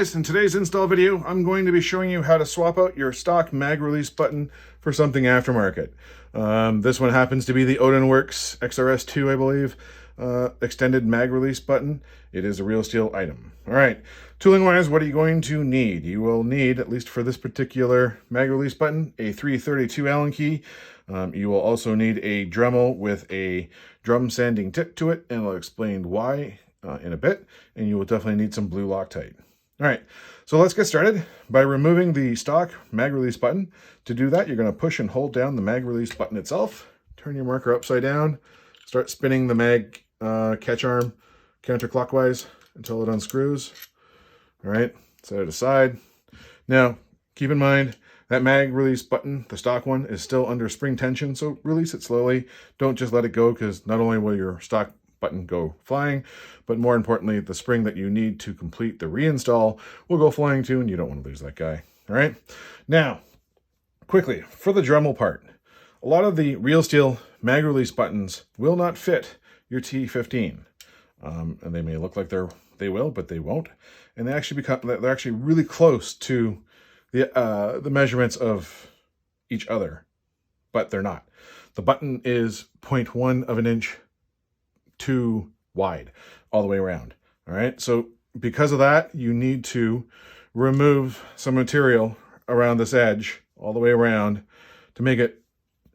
guys, in today's install video, I'm going to be showing you how to swap out your stock mag release button for something aftermarket. This one happens to be the Odinworks XRS2, I believe, extended mag release button. It is a real steel item. All right, tooling wise, what are you going to need? You will need, at least for this particular mag release button, a 332 Allen key. You will also need a Dremel with a drum sanding tip to it, and I'll explain why in a bit, and you will definitely need some blue Loctite. All right, so let's get started by removing the stock mag release button. To do that, you're going to push and hold down the mag release button itself, turn your marker upside down, start spinning the mag catch arm counterclockwise until it unscrews. All right, set it aside. Now, keep in mind that mag release button, the stock one, is still under spring tension, so release it slowly. Don't just let it go, because not only will your stock button go flying, but more importantly, the spring that you need to complete the reinstall will go flying too, and you don't want to lose that guy. All right, now quickly for the Dremel part. A lot of the real steel mag release buttons will not fit your T15, and they may look like they will, but they won't, and they're actually really close to the measurements of each other, but they're not. The button is 0.1 of an inch too wide all the way around. All right, so because of that, you need to remove some material around this edge all the way around to make it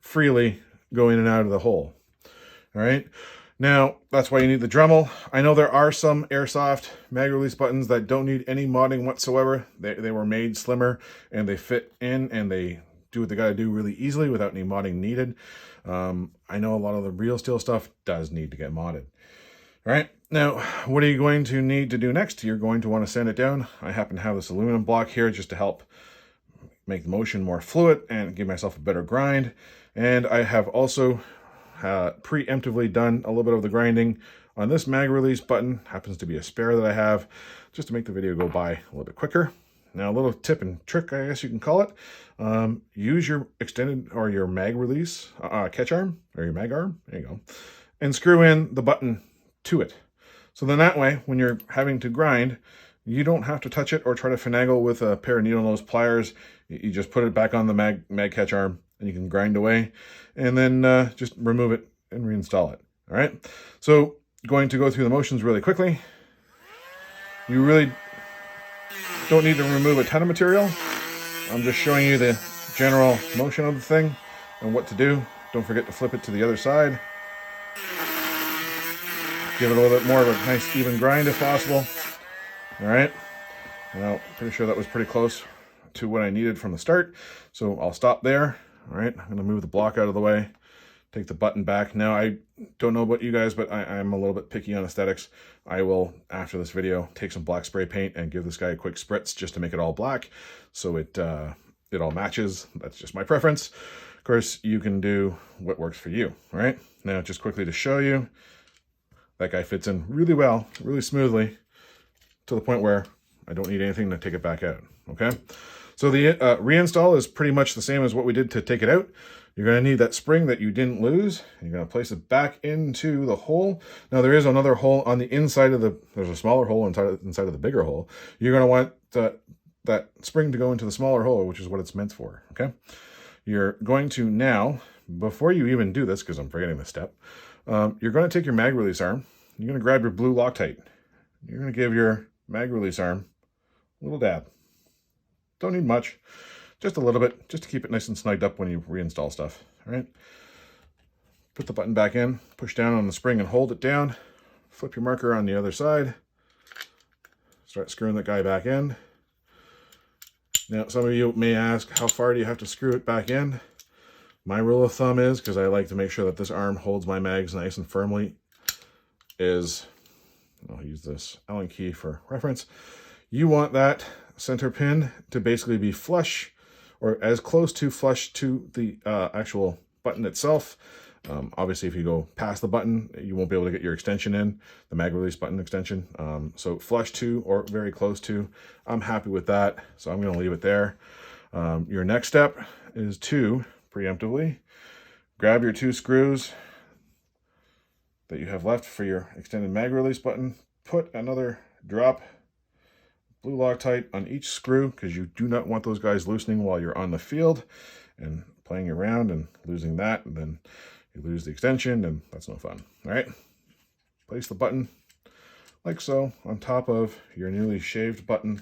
freely go in and out of the hole. All right, now that's why you need the Dremel. I know there are some airsoft mag release buttons that don't need any modding whatsoever. They were made slimmer and they fit in and they do what they got to do really easily without any modding needed. I know a lot of the real steel stuff does need to get modded. All right, now what are you going to need to do next? You're going to want to sand it down. I happen to have this aluminum block here just to help make the motion more fluid and give myself a better grind. And I have also preemptively done a little bit of the grinding on this mag release button. Happens to be a spare that I have, just to make the video go by a little bit quicker. Now, a little tip and trick, I guess you can call it. Use your extended or your mag release catch arm, or your mag arm, there you go, and screw in the button to it. So then that way, when you're having to grind, you don't have to touch it or try to finagle with a pair of needle nose pliers. You just put it back on the mag catch arm and you can grind away, and then just remove it and reinstall it. All right, so going to go through the motions really quickly. You really don't need to remove a ton of material. I'm just showing you the general motion of the thing and what to do. Don't forget to flip it to the other side. Give it a little bit more of a nice even grind if possible. All right, now pretty sure that was pretty close to what I needed from the start, so I'll stop there. All right, I'm going to move the block out of the way, take the button back. Now, I don't know about you guys, but I'm a little bit picky on aesthetics. I will, after this video, take some black spray paint and give this guy a quick spritz just to make it all black, so it all matches. That's just my preference. Of course, you can do what works for you. All right, now just quickly to show you, that guy fits in really well, really smoothly, to the point where I don't need anything to take it back out. Okay, so the reinstall is pretty much the same as what we did to take it out. You're going to need that spring that you didn't lose. You're going to place it back into the hole. Now, there is another hole on the inside of there's a smaller hole inside of the bigger hole. You're going to want that spring to go into the smaller hole, which is what it's meant for. Okay, you're going to now, before you even do this, because I'm forgetting this step, you're going to take your mag release arm. You're going to grab your blue Loctite. You're going to give your mag release arm a little dab. Don't need much, just a little bit, just to keep it nice and snugged up when you reinstall stuff. All right, put the button back in, push down on the spring and hold it down. Flip your marker on the other side. Start screwing that guy back in. Now, some of you may ask, how far do you have to screw it back in? My rule of thumb is, because I like to make sure that this arm holds my mags nice and firmly, is, I'll use this Allen key for reference, you want that center pin to basically be flush, or as close to flush to the actual button itself. Obviously, if you go past the button, you won't be able to get your extension in, the mag release button extension. So flush to or very close to, I'm happy with that, so I'm going to leave it there. Your next step is to preemptively grab your two screws that you have left for your extended mag release button, put another drop blue Loctite on each screw, because you do not want those guys loosening while you're on the field and playing around and losing that, and then you lose the extension, and that's no fun. All right, place the button like so on top of your newly shaved button.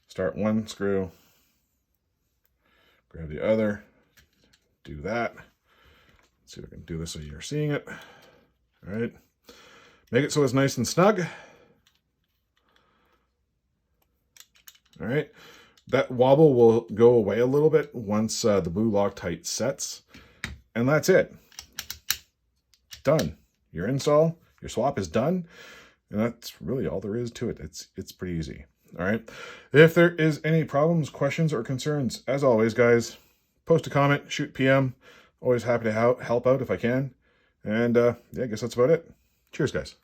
Start one screw, grab the other, do that. Let's see if I can do this so you're seeing it. All right, make it so it's nice and snug. All right, that wobble will go away a little bit once the blue Loctite sets, and that's it. Done. Your install, your swap is done, and that's really all there is to it. It's pretty easy. All right. If there is any problems, questions, or concerns, as always, guys, post a comment, shoot PM. Always happy to help out if I can. And yeah, I guess that's about it. Cheers, guys.